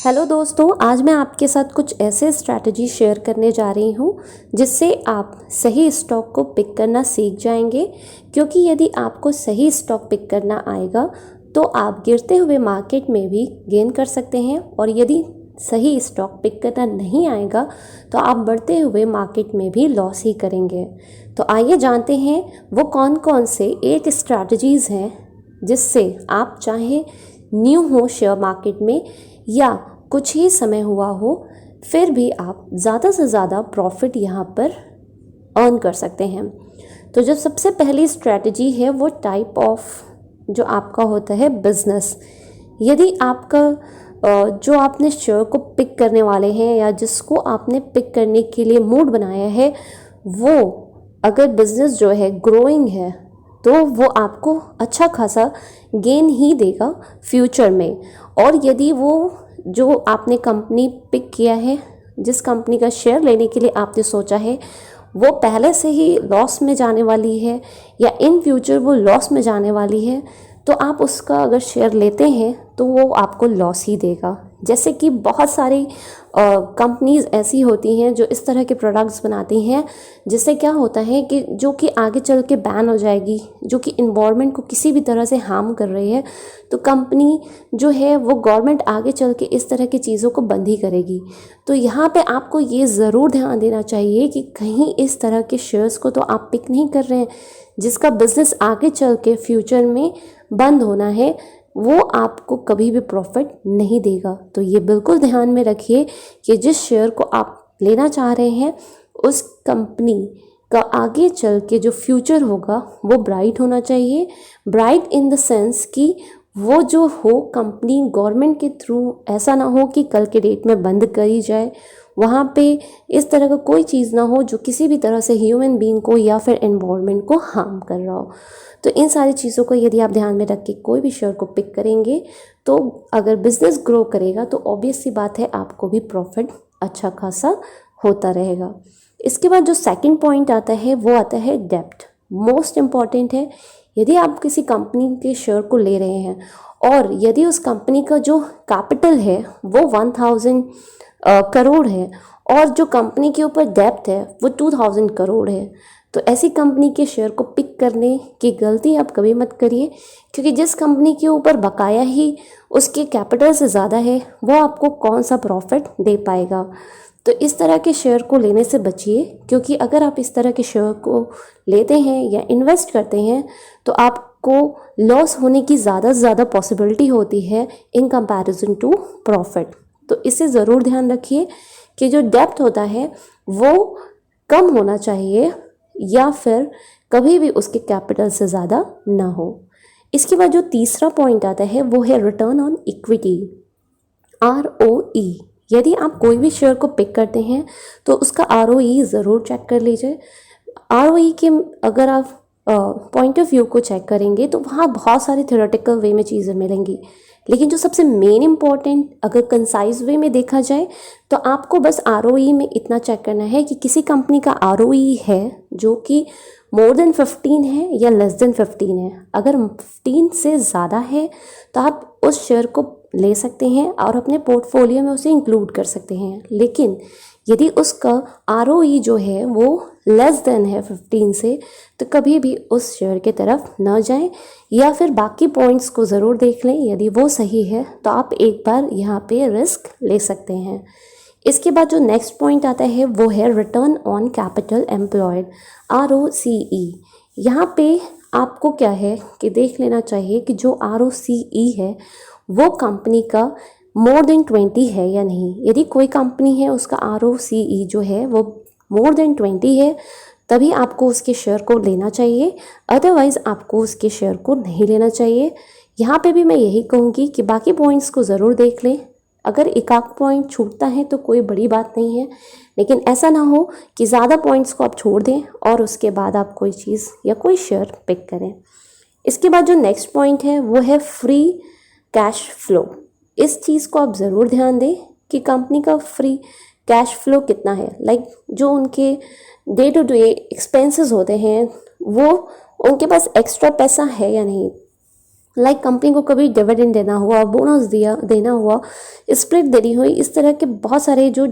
Hello दोस्तों, आज मैं आपके साथ कुछ ऐसे स्ट्रैटेजी शेयर करने जा रही हूँ जिससे आप सही स्टॉक को पिक करना सीख जाएंगे। क्योंकि यदि आपको सही स्टॉक पिक करना आएगा तो आप गिरते हुए मार्केट में भी गेन कर सकते हैं, और यदि सही स्टॉक पिक करना नहीं आएगा तो आप बढ़ते हुए मार्केट में भी लॉस ही करेंगे। तो आइए जानते हैं वो कौन कौन से 8 स्ट्रैटेजीज़ हैं जिससे आप चाहे न्यू हो शेयर मार्केट में या कुछ ही समय हुआ हो, फिर भी आप ज़्यादा से ज़्यादा प्रॉफिट यहाँ पर अर्न कर सकते हैं। तो जो सबसे पहली स्ट्रैटेजी है वो टाइप ऑफ जो आपका होता है बिजनेस। यदि आपका जो आपने शेयर को पिक करने वाले हैं या जिसको आपने पिक करने के लिए मूड बनाया है, वो अगर बिजनेस जो है ग्रोइंग है तो वो आपको अच्छा खासा गेन ही देगा फ्यूचर में। और यदि वो जो आपने कंपनी पिक किया है, जिस कंपनी का शेयर लेने के लिए आपने सोचा है, वो पहले से ही लॉस में जाने वाली है या इन फ्यूचर वो लॉस में जाने वाली है, तो आप उसका अगर शेयर लेते हैं तो वो आपको लॉस ही देगा। जैसे कि बहुत सारी कंपनीज़ ऐसी होती हैं जो इस तरह के प्रोडक्ट्स बनाती हैं जिससे क्या होता है कि जो कि आगे चल के बैन हो जाएगी, जो कि इन्वायरमेंट को किसी भी तरह से हार्म कर रही है, तो कंपनी जो है वो गवर्नमेंट आगे चल के इस तरह की चीज़ों को बंद ही करेगी। तो यहाँ पे आपको ये ज़रूर ध्यान देना चाहिए कि कहीं इस तरह के शेयर्स को तो आप पिक नहीं कर रहे हैं जिसका बिजनेस आगे चल के फ्यूचर में बंद होना है, वो आपको कभी भी प्रॉफिट नहीं देगा। तो ये बिल्कुल ध्यान में रखिए कि जिस शेयर को आप लेना चाह रहे हैं उस कंपनी का आगे चल के जो फ्यूचर होगा वो ब्राइट होना चाहिए। ब्राइट इन द सेंस कि वो जो हो कंपनी गवर्नमेंट के थ्रू ऐसा ना हो कि कल के डेट में बंद करी जाए, वहाँ पे इस तरह का कोई चीज़ ना हो जो किसी भी तरह से ह्यूमन बीइंग को या फिर एनवायरनमेंट को हार्म कर रहा हो। तो इन सारी चीज़ों को यदि आप ध्यान में रख के कोई भी शेयर को पिक करेंगे तो अगर बिजनेस ग्रो करेगा तो ऑब्वियस सी बात है आपको भी प्रॉफिट अच्छा खासा होता रहेगा। इसके बाद जो सेकंड पॉइंट आता है वो आता है डेप्थ। मोस्ट इम्पॉर्टेंट है। यदि आप किसी कंपनी के शेयर को ले रहे हैं और यदि उस कंपनी का जो कैपिटल है वो 1000 करोड़ है और जो कंपनी के ऊपर डेप्थ है वो 2000 करोड़ है, तो ऐसी कंपनी के शेयर को पिक करने की गलती आप कभी मत करिए। क्योंकि जिस कंपनी के ऊपर बकाया ही उसके कैपिटल से ज़्यादा है वो आपको कौन सा प्रॉफिट दे पाएगा। तो इस तरह के शेयर को लेने से बचिए, क्योंकि अगर आप इस तरह के शेयर को लेते हैं या इन्वेस्ट करते हैं तो आपको लॉस होने की ज़्यादा से ज़्यादा पॉसिबिलिटी होती है इन कंपैरिजन टू प्रॉफिट। तो इसे ज़रूर ध्यान रखिए कि जो डेप्थ होता है वो कम होना चाहिए या फिर कभी भी उसके कैपिटल से ज़्यादा ना हो। इसके बाद जो तीसरा पॉइंट आता है वो है रिटर्न ऑन इक्विटी, ROE। यदि आप कोई भी शेयर को पिक करते हैं तो उसका ROE ज़रूर चेक कर लीजिए। ROE के अगर आप पॉइंट ऑफ व्यू को चेक करेंगे तो वहाँ बहुत सारे थ्योरेटिकल वे में चीज़ें मिलेंगी, लेकिन जो सबसे मेन इम्पॉर्टेंट अगर कंसाइज वे में देखा जाए तो आपको बस ROE में इतना चेक करना है कि किसी कंपनी का ROE है जो कि मोर देन 15 है या लेस देन 15 है। अगर 15 से ज़्यादा है तो आप उस शेयर को ले सकते हैं और अपने पोर्टफोलियो में उसे इंक्लूड कर सकते हैं। लेकिन यदि उसका ROE जो है वो लेस देन है 15 से, तो कभी भी उस शेयर की तरफ ना जाएं, या फिर बाकी पॉइंट्स को ज़रूर देख लें। यदि वो सही है तो आप एक बार यहाँ पे रिस्क ले सकते हैं। इसके बाद जो नेक्स्ट पॉइंट आता है वो है return on capital employed, ROCE। यहाँ पे आपको क्या है कि देख लेना चाहिए कि जो ROCE है वो कंपनी का मोर देन 20 है या नहीं। यदि कोई कंपनी है उसका ROCE जो है वो मोर देन 20 है तभी आपको उसके शेयर को लेना चाहिए, अदरवाइज़ आपको उसके शेयर को नहीं लेना चाहिए। यहाँ पे भी मैं यही कहूँगी कि बाकी पॉइंट्स को ज़रूर देख लें। अगर एक आध पॉइंट छूटता है तो कोई बड़ी बात नहीं है, लेकिन ऐसा ना हो कि ज़्यादा पॉइंट्स को आप छोड़ दें और उसके बाद आप कोई चीज़ या कोई शेयर पिक करें। इसके बाद जो नेक्स्ट पॉइंट है वो है फ्री कैश फ्लो। इस चीज़ को आप ज़रूर ध्यान दें कि कंपनी का फ्री कैश फ्लो कितना है। जो उनके डे टू डे एक्सपेंसेस होते हैं वो उनके पास एक्स्ट्रा पैसा है या नहीं। लाइक कंपनी को कभी डिविडेंड देना हुआ, बोनस देना हुआ, स्प्लिट देनी हुई, इस तरह के बहुत सारे जो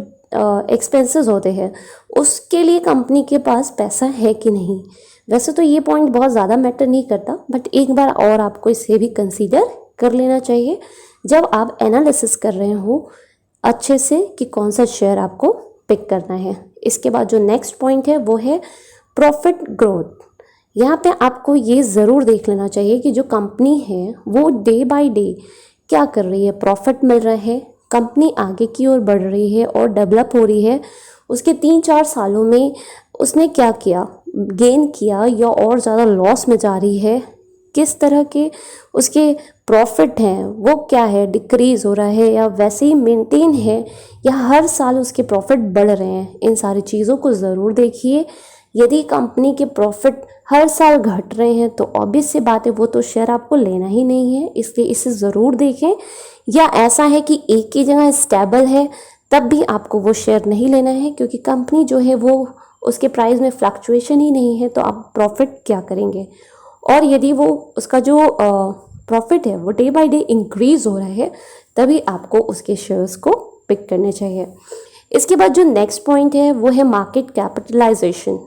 एक्सपेंसेस होते हैं उसके लिए कंपनी के पास पैसा है कि नहीं। वैसे तो ये पॉइंट बहुत ज़्यादा मैटर नहीं करता, बट एक बार और आपको इसे भी कंसीडर कर लेना चाहिए जब आप एनालिसिस कर रहे हो अच्छे से कि कौन सा शेयर आपको पिक करना है। इसके बाद जो नेक्स्ट पॉइंट है वो है प्रॉफिट ग्रोथ। यहाँ पे आपको ये ज़रूर देख लेना चाहिए कि जो कंपनी है वो डे बाय डे क्या कर रही है, प्रॉफिट मिल रहा है, कंपनी आगे की ओर बढ़ रही है और डेवलप हो रही है, उसके 3-4 सालों में उसने क्या किया, गेन किया या और ज़्यादा लॉस में जा रही है, किस तरह के उसके प्रॉफिट हैं, वो क्या है, डिक्रीज़ हो रहा है या वैसे ही मेंटेन है या हर साल उसके प्रॉफिट बढ़ रहे हैं। इन सारी चीज़ों को ज़रूर देखिए। यदि कंपनी के प्रॉफिट हर साल घट रहे हैं तो ऑब्वियस सी बात है वो तो शेयर आपको लेना ही नहीं है, इसलिए इसे ज़रूर देखें। या ऐसा है कि एक ही जगह स्टेबल है तब भी आपको वो शेयर नहीं लेना है, क्योंकि कंपनी जो है वो उसके प्राइस में फ्लक्चुएशन ही नहीं है तो आप प्रॉफिट क्या करेंगे। और यदि वो उसका जो प्रॉफिट है वो डे बाय डे इंक्रीज़ हो रहा है तभी आपको उसके शेयर्स को पिक करने चाहिए। इसके बाद जो नेक्स्ट पॉइंट है वो है मार्केट कैपिटलाइजेशन।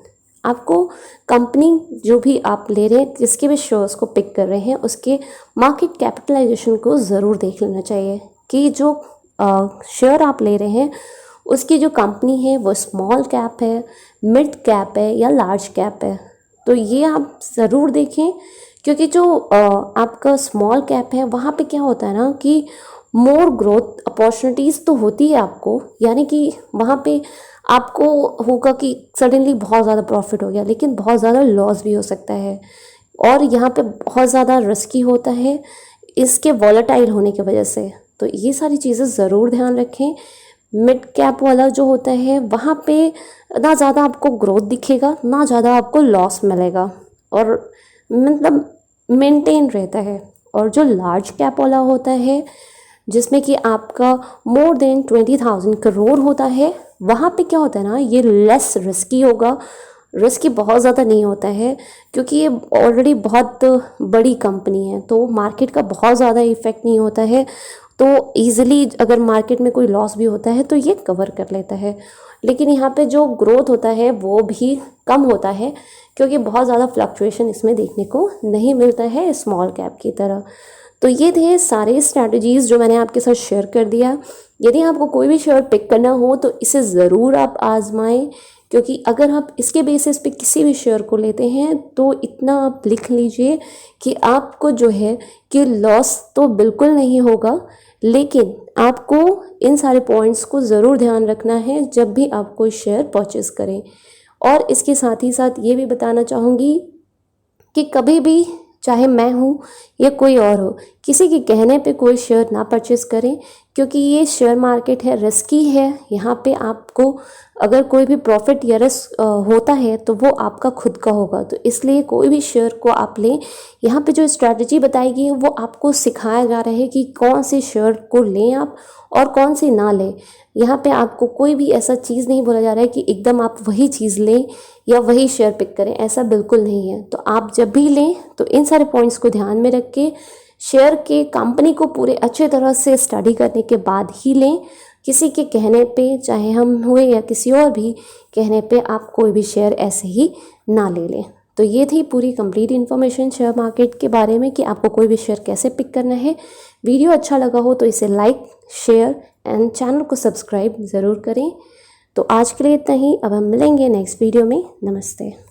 आपको कंपनी जो भी आप ले रहे हैं, जिसके भी शेयर्स को पिक कर रहे हैं, उसके मार्केट कैपिटलाइजेशन को ज़रूर देख लेना चाहिए कि जो शेयर आप ले रहे हैं उसकी जो कंपनी है वो स्मॉल कैप है, मिड कैप है या लार्ज कैप है। तो ये आप ज़रूर देखें, क्योंकि जो आपका स्मॉल कैप है वहाँ पे क्या होता है ना कि मोर ग्रोथ अपॉर्चुनिटीज़ तो होती है आपको, यानी कि वहाँ पे आपको होगा कि सडनली बहुत ज़्यादा प्रॉफिट हो गया, लेकिन बहुत ज़्यादा लॉस भी हो सकता है और यहाँ पे बहुत ज़्यादा रिस्की होता है इसके वॉलेटाइल होने की वजह से। तो ये सारी चीज़ें ज़रूर ध्यान रखें। मिड कैप वाला जो होता है वहाँ पे ना ज़्यादा आपको ग्रोथ दिखेगा ना ज़्यादा आपको लॉस मिलेगा और मतलब मेंटेन रहता है। और जो लार्ज कैप वाला होता है जिसमें कि आपका मोर देन 20,000 करोड़ होता है, वहाँ पे क्या होता है ना, ये लेस रिस्की होगा, रिस्की बहुत ज़्यादा नहीं होता है क्योंकि ये ऑलरेडी बहुत बड़ी कंपनी है तो मार्केट का बहुत ज़्यादा इफेक्ट नहीं होता है। तो ईज़िली अगर मार्केट में कोई लॉस भी होता है तो ये कवर कर लेता है। लेकिन यहाँ पे जो ग्रोथ होता है वो भी कम होता है क्योंकि बहुत ज़्यादा फ्लक्चुएशन इसमें देखने को नहीं मिलता है स्मॉल कैप की तरह। तो ये थे सारे स्ट्रैटेजीज़ जो मैंने आपके साथ शेयर कर दिया। यदि आपको कोई भी शेयर पिक करना हो तो इसे ज़रूर आप आजमाएं, क्योंकि अगर आप इसके बेसिस पे किसी भी शेयर को लेते हैं तो इतना आप लिख लीजिए कि आपको जो है कि लॉस तो बिल्कुल नहीं होगा, लेकिन आपको इन सारे पॉइंट्स को ज़रूर ध्यान रखना है जब भी आप कोई शेयर परचेज़ करें। और इसके साथ ही साथ ये भी बताना चाहूँगी कि कभी भी चाहे मैं हूँ या कोई और हो, किसी के कहने पे कोई शेयर ना परचेज़ करें, क्योंकि ये शेयर मार्केट है, रिस्की है। यहाँ पे आपको अगर कोई भी प्रॉफिट या रिस्क होता है तो वो आपका खुद का होगा। तो इसलिए कोई भी शेयर को आप लें, यहाँ पे जो स्ट्रैटेजी बताई गई है वो आपको सिखाया जा रहा है कि कौन से शेयर को लें आप और कौन से ना लें। यहाँ पे आपको कोई भी ऐसा चीज़ नहीं बोला जा रहा है कि एकदम आप वही चीज़ लें या वही शेयर पिक करें, ऐसा बिल्कुल नहीं है। तो आप जब भी लें तो इन सारे पॉइंट्स को ध्यान में रख के शेयर के कंपनी को पूरे अच्छे तरह से स्टडी करने के बाद ही लें। किसी के कहने पे, चाहे हम हुए या किसी और भी कहने पे, आप कोई भी शेयर ऐसे ही ना ले लें। तो ये थी पूरी कंप्लीट इन्फॉर्मेशन शेयर मार्केट के बारे में कि आपको कोई भी शेयर कैसे पिक करना है। वीडियो अच्छा लगा हो तो इसे लाइक, शेयर एंड चैनल को सब्सक्राइब ज़रूर करें। तो आज के लिए इतना ही, अब हम मिलेंगे नेक्स्ट वीडियो में। नमस्ते।